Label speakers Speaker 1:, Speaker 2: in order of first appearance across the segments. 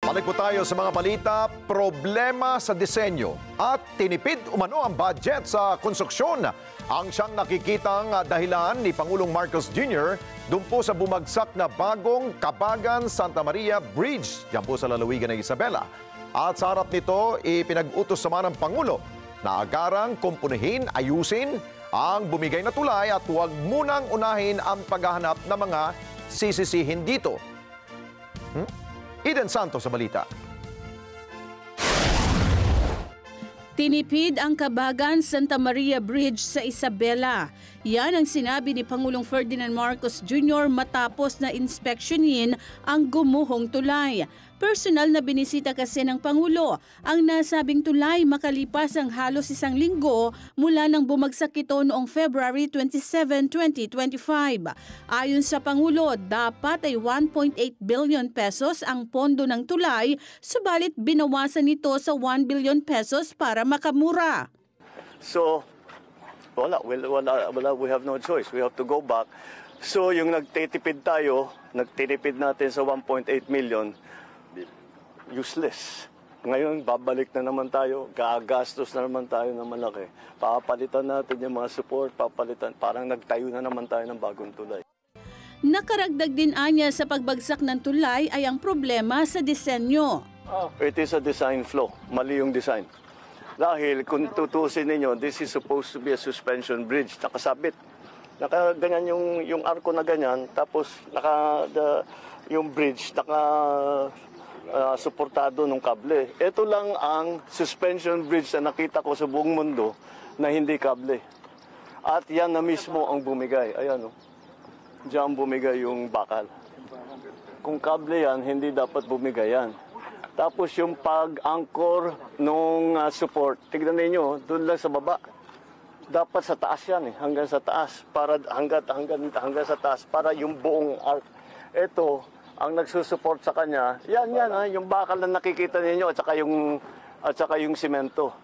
Speaker 1: Balik po tayo sa mga balita, problema sa disenyo at tinipid umano ang budget sa konstruksyon. Ang siyang nakikitang dahilan ni Pangulong Marcos Jr. doon po sa bumagsak na bagong Cabagan-Santa Maria Bridge diyan po sa lalawigan ng Isabela. At sa harap nito, ipinag-utos naman ng Pangulo na agarang kumpunihin, ayusin ang bumigay na tulay at huwag munang unahin ang paghahanap ng mga sisisihin dito. Eden Santos sa balita.
Speaker 2: Tinipid ang Cabagan-Santa Maria Bridge sa Isabela. Yan ang sinabi ni Pangulong Ferdinand Marcos Jr. matapos na inspeksyonin ang gumuhong tulay. Personal na binisita kasi ng Pangulo ang nasabing tulay makalipas ang halos 1 linggo mula nang bumagsak ito noong February 27, 2025. Ayon sa Pangulo, dapat ay 1.8 billion pesos ang pondo ng tulay, subalit binawasan ito sa 1 billion pesos para makamura.
Speaker 3: So, we have no choice. We have to go back. So, yung nagtitipid natin sa 1.8 million, useless. Ngayon, babalik na naman tayo, gagastos na naman tayo ng malaki. Papalitan natin yung mga support, parang nagtayo na naman tayo ng bagong tulay.
Speaker 2: Nakaragdag din anya sa pagbagsak ng tulay ay ang problema sa disenyo.
Speaker 3: It is a design flaw. Mali yung design. Dahil kung tutusin ninyo, this is supposed to be a suspension bridge. Nakasabit. Nakaganyan yung arko na ganyan, tapos yung bridge suportado ng kable. Ito lang ang suspension bridge na nakita ko sa buong mundo na hindi kable. At yan na mismo ang bumigay. Ayan o. Diyan bumigay yung bakal. Kung kable yan, hindi dapat bumigay yan. Tapos yung pag-anchor ng support, tignan ninyo, doon lang sa baba. Dapat sa taas yan hanggang sa taas. Para hanggang sa taas, para yung buong arc. Ito, ang nagsusupport sa kanya, yan yung bakal na nakikita ninyo at saka yung simento.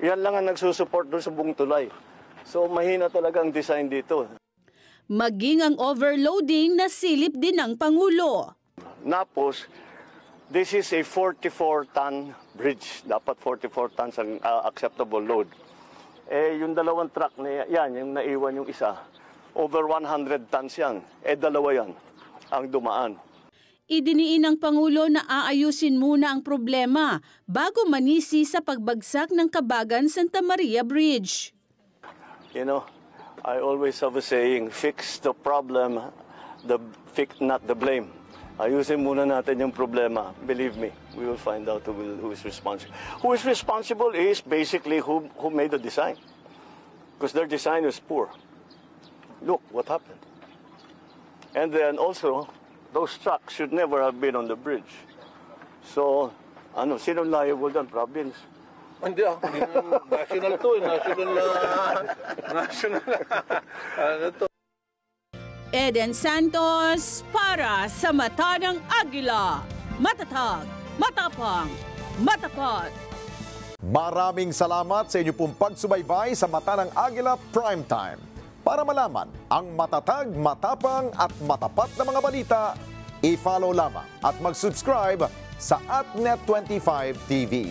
Speaker 3: Yan lang ang nagsusupport doon sa buong tulay. So mahina talaga ang design dito.
Speaker 2: Maging ang overloading na silip din ng Pangulo.
Speaker 3: Napos, this is a 44-ton bridge. Dapat 44 tons ang acceptable load. Yung dalawang truck na yan, yung naiwan yung isa, over 100 tons yan. Dalawa yan ang dumaan.
Speaker 2: Idiniin ng Pangulo na aayusin muna ang problema bago manisi sa pagbagsak ng Cabagan-Santa Maria Bridge.
Speaker 3: You know, I always have a saying, fix the problem, not the blame. Ayusin muna natin yung problema. Believe me, we will find out who is responsible. Who is responsible is basically who made the design. Because their design is poor. Look what happened. And then also, those trucks should never have been on the bridge. So, sino liable doon? Province?
Speaker 4: Hindi national to, national. To?
Speaker 2: Eden Santos para sa Mata ng Agila. Matatag, matapang, matapat.
Speaker 1: Maraming salamat sa inyo pong pagsubaybay sa Mata ng Agila Primetime. Para malaman ang matatag, matapang at matapat na mga balita, i-follow lamang at mag-subscribe sa @Net25 TV.